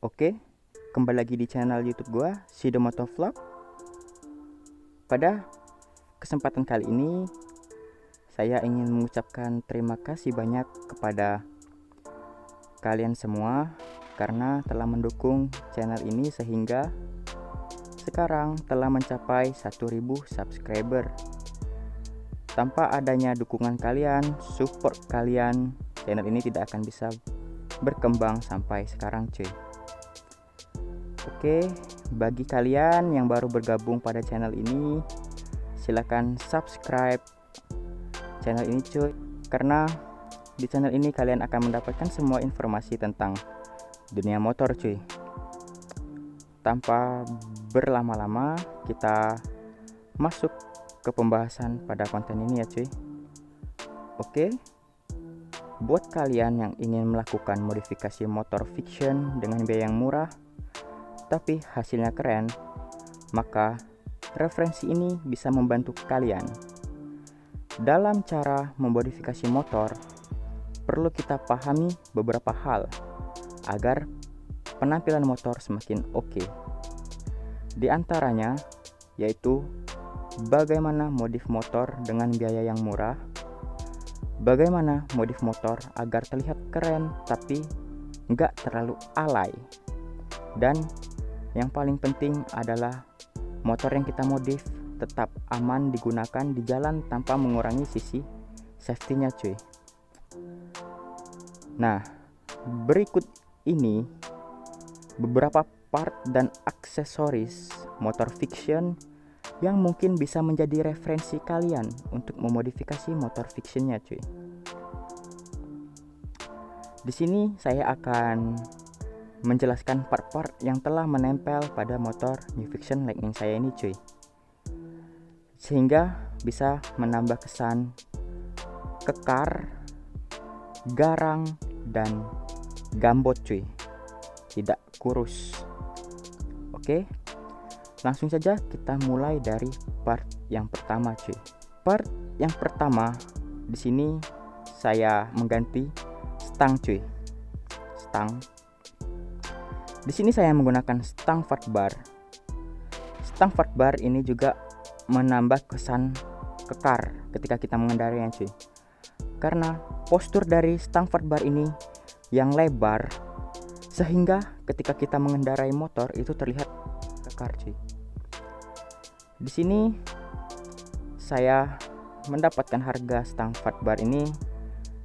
Oke, kembali lagi di channel YouTube gua, Sido Motovlog. Pada kesempatan kali ini, saya ingin mengucapkan terima kasih banyak kepada kalian semua karena telah mendukung channel ini sehingga sekarang telah mencapai 1000 subscriber. Tanpa adanya dukungan kalian, support kalian, channel ini tidak akan bisa berkembang sampai sekarang, cuy. Oke, bagi kalian yang baru bergabung pada channel ini, silahkan subscribe channel ini, cuy. Karena di channel ini kalian akan mendapatkan semua informasi tentang dunia motor, cuy. Tanpa berlama-lama, kita masuk ke pembahasan pada konten ini ya, cuy. Oke, buat kalian yang ingin melakukan modifikasi motor fiction dengan biaya yang murah tapi hasilnya keren, maka referensi ini bisa membantu kalian. Dalam cara memodifikasi motor, perlu kita pahami beberapa hal agar penampilan motor semakin oke. Di antaranya yaitu bagaimana modif motor dengan biaya yang murah, bagaimana modif motor agar terlihat keren tapi nggak terlalu alay, dan yang paling penting adalah motor yang kita modif tetap aman digunakan di jalan tanpa mengurangi sisi safety-nya, cuy. Nah, berikut ini beberapa part dan aksesoris motor fiction yang mungkin bisa menjadi referensi kalian untuk memodifikasi motor fictionnya, cuy. Di sini saya akan menjelaskan part-part yang telah menempel pada motor New Fiction Lightning saya ini, cuy, sehingga bisa menambah kesan kekar, garang, dan gambot, cuy, tidak kurus. Oke, langsung saja kita mulai dari part yang pertama, cuy. Part yang pertama di sini saya mengganti stang, cuy. Stang. Di sini saya menggunakan stang fat bar. Stang fat bar ini juga menambah kesan kekar ketika kita mengendarainya, cuy. Karena postur dari stang fat bar ini yang lebar sehingga ketika kita mengendarai motor itu terlihat kekar, cuy. Di sini saya mendapatkan harga stang fat bar ini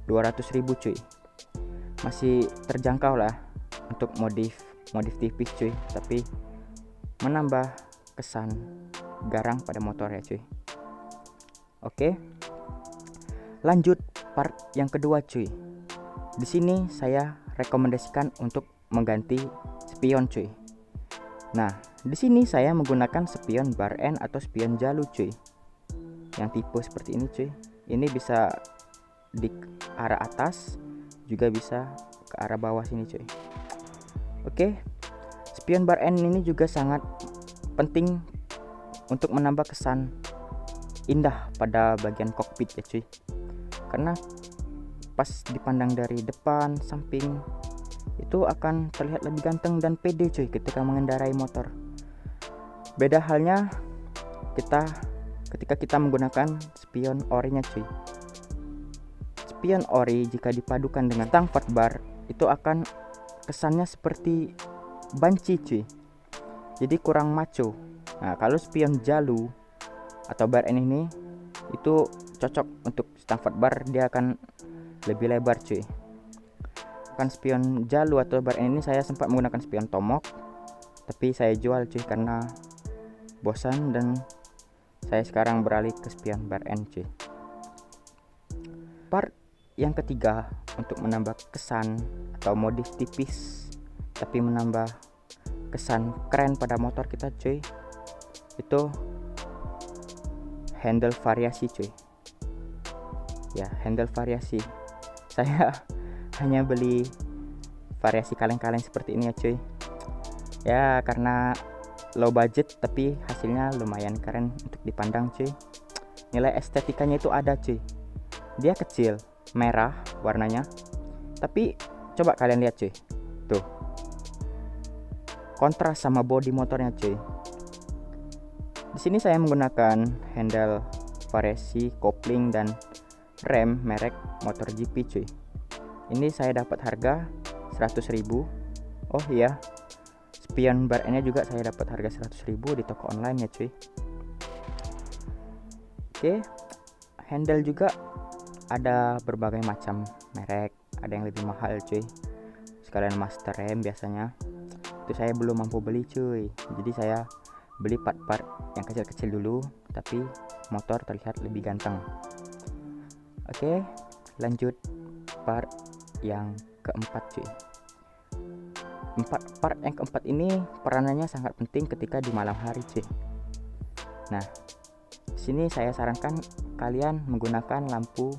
200.000, cuy. Masih terjangkau lah untuk modif tipis, cuy, tapi menambah kesan garang pada motor ya, cuy. Oke, lanjut part yang kedua, cuy. Di sini saya rekomendasikan untuk mengganti spion, cuy. Nah, di sini saya menggunakan spion bar end atau spion jalu, cuy, yang tipe seperti ini, cuy. Ini bisa di arah atas, juga bisa ke arah bawah sini, cuy. Oke, spion bar end ini juga sangat penting untuk menambah kesan indah pada bagian kokpit ya, cuy. Karena pas dipandang dari depan, samping, itu akan terlihat lebih ganteng dan pede, cuy, ketika mengendarai motor. Beda halnya ketika kita menggunakan spion orinya, cuy. Spion ori jika dipadukan dengan stang fat bar itu akan kesannya seperti banci, cuy, jadi kurang maco. Nah, kalau spion jalu atau bar end ini itu cocok untuk stang fat bar, dia akan lebih lebar, cuy. Kan spion jalu atau bar end ini saya sempat menggunakan spion tomok, tapi saya jual, cuy, karena bosan, dan saya sekarang beralih ke spion bar end, cuy. Part yang ketiga untuk menambah kesan atau modif tipis tapi menambah kesan keren pada motor kita, cuy, itu handle variasi, cuy. Ya, handle variasi. Saya hanya beli variasi kaleng-kaleng seperti ini ya, cuy. Ya, karena low budget tapi hasilnya lumayan keren untuk dipandang, cuy. Nilai estetikanya itu ada, cuy. Dia kecil, merah warnanya, tapi coba kalian lihat, cuy, tuh kontras sama bodi motornya cuy. Di sini saya menggunakan handle variasi kopling dan rem merek Motor GP cuy. Ini saya dapat harga 100.000. Oh iya, spion bar nya juga saya dapat harga 100.000 di toko online ya cuy. Oke, handle juga ada berbagai macam merek, ada yang lebih mahal cuy, sekalian master rem biasanya. Itu saya belum mampu beli cuy, jadi saya beli part-part yang kecil-kecil dulu, tapi motor terlihat lebih ganteng. Oke, lanjut part yang keempat cuy. Part yang keempat ini peranannya sangat penting ketika di malam hari cuy. Nah, sini saya sarankan kalian menggunakan lampu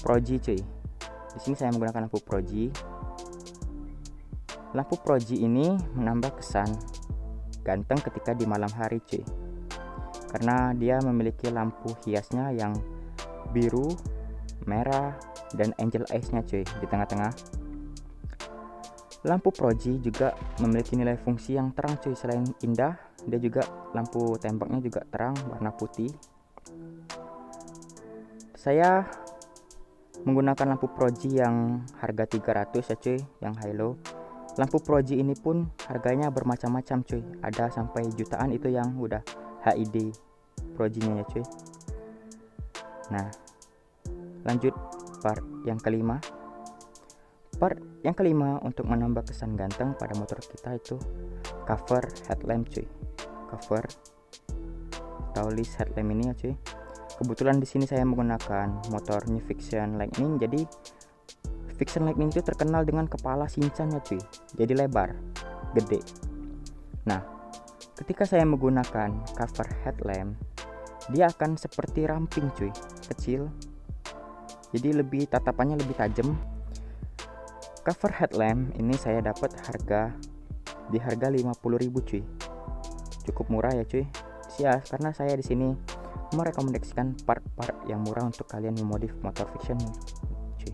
Proji cuy. Di sini saya menggunakan lampu Proji. Lampu Proji ini menambah kesan ganteng ketika di malam hari cuy, karena dia memiliki lampu hiasnya yang biru, merah, dan angel eyes nya cuy di tengah-tengah. Lampu Proji juga memiliki nilai fungsi yang terang cuy. Selain indah, dia juga lampu tembaknya juga terang warna putih. Saya menggunakan lampu Proji yang harga 300 ya cuy, yang high low. Lampu Proji ini pun harganya bermacam-macam cuy, ada sampai jutaan itu yang udah HID Proji-nya ya cuy. Nah, lanjut part yang kelima. Part yang kelima untuk menambah kesan ganteng pada motor kita itu cover headlamp cuy. Cover atau list headlamp ini ya cuy. Kebetulan di sini saya menggunakan motor New Fiction Lightning. Jadi Fiction Lightning itu terkenal dengan kepala cincang ya cuy, jadi lebar, gede. Nah, ketika saya menggunakan cover headlamp, dia akan seperti ramping cuy, kecil. Jadi tatapannya lebih tajam. Cover headlamp ini saya dapat di harga 50.000 cuy. Cukup murah ya cuy. Ya, karena saya di sini merekomendasikan part-part yang murah untuk kalian memodif motor fiction cuy.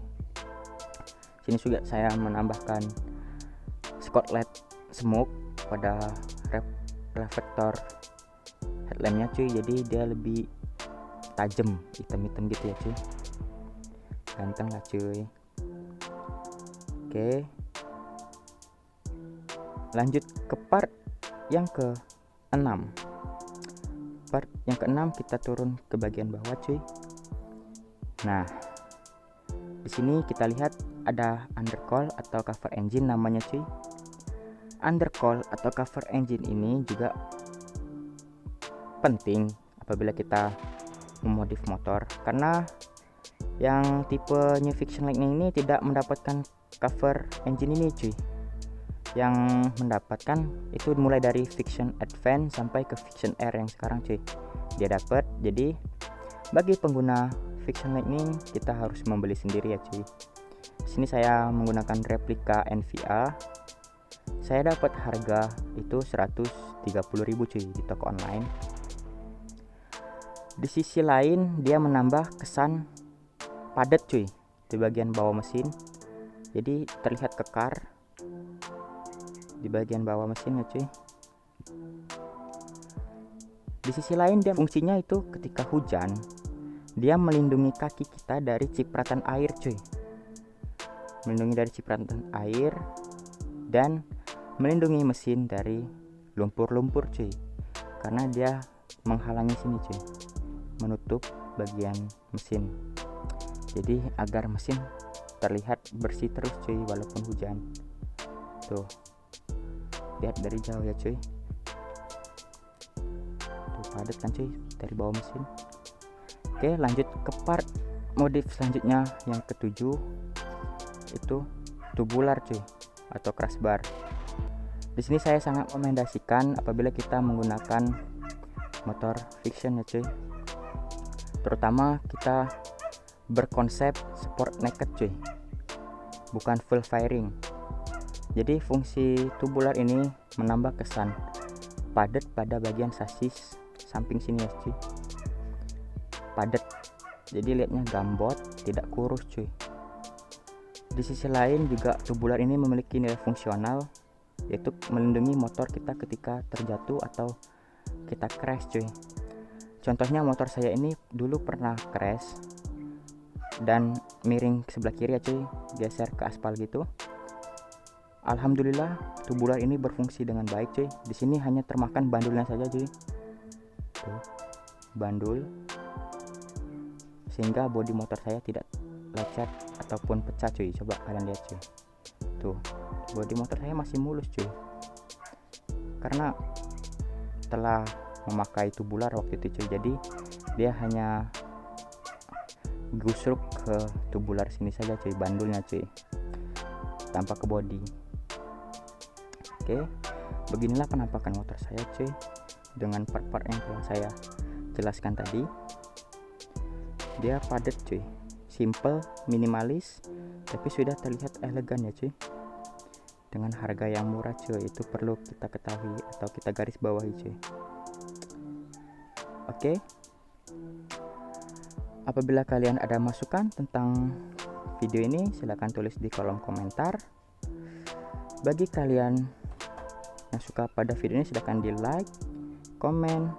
Sini juga saya menambahkan Scotland smoke pada reflektor headlampnya cuy, jadi dia lebih tajam, hitam-hitam gitu ya cuy. Ganteng lah cuy. Oke, lanjut ke part yang ke-6. Part yang ke-6 kita turun ke bagian bawah cuy. Nah, di sini kita lihat ada undercoil atau cover engine namanya cuy. Undercoil atau cover engine ini juga penting apabila kita memodif motor, karena yang tipe New Fiction Lightning ini tidak mendapatkan cover engine ini cuy. Yang mendapatkan itu mulai dari Fiction Advance sampai ke Fiction Air yang sekarang cuy, dia dapat. Jadi bagi pengguna Fiction Lightning kita harus membeli sendiri ya cuy. Sini saya menggunakan replika NVA. Saya dapat harga itu 130.000 cuy di toko online. Di sisi lain dia menambah kesan padat cuy di bagian bawah mesin. Jadi terlihat kekar di bagian bawah mesin ya cuy. Di sisi lain dia fungsinya itu ketika hujan, dia melindungi kaki kita dari cipratan air cuy. Melindungi dari cipratan air dan melindungi mesin dari lumpur-lumpur cuy, karena dia menghalangi sini cuy, menutup bagian mesin. Jadi agar mesin terlihat bersih terus cuy walaupun hujan. Tuh, lihat dari jauh ya cuy, tuh padat kan cuy dari bawah mesin. Oke, lanjut ke part modif selanjutnya yang ke-7, itu tubular cuy atau crossbar. Di sini saya sangat merekomendasikan apabila kita menggunakan motor fiction ya cuy, terutama kita berkonsep sport naked cuy, bukan full fairing. Jadi fungsi tubular ini menambah kesan padat pada bagian sasis samping sini ya cuy, padat. Jadi lihatnya gambot, tidak kurus cuy. Di sisi lain juga tubular ini memiliki nilai fungsional yaitu melindungi motor kita ketika terjatuh atau kita crash cuy. Contohnya motor saya ini dulu pernah crash dan miring ke sebelah kiri ya cuy, geser ke aspal gitu. Alhamdulillah tubular ini berfungsi dengan baik cuy. Di sini hanya termakan bandulnya saja cuy. Tuh, bandul, sehingga bodi motor saya tidak lecet ataupun pecah cuy. Coba kalian lihat cuy. Tuh, bodi motor saya masih mulus cuy. Karena telah memakai tubular waktu itu cuy. Jadi dia hanya gusruk ke tubular sini saja cuy, bandulnya cuy, tanpa ke bodi. Oke, beginilah penampakan motor saya cuy, dengan part-part yang telah saya jelaskan tadi. Dia padat cuy, simple, minimalis, tapi sudah terlihat elegan ya cuy. Dengan harga yang murah cuy, itu perlu kita ketahui atau kita garis bawahi cuy. Oke, apabila kalian ada masukan tentang video ini, silahkan tulis di kolom komentar. Bagi kalian yang suka pada video ini, silahkan di like, komen,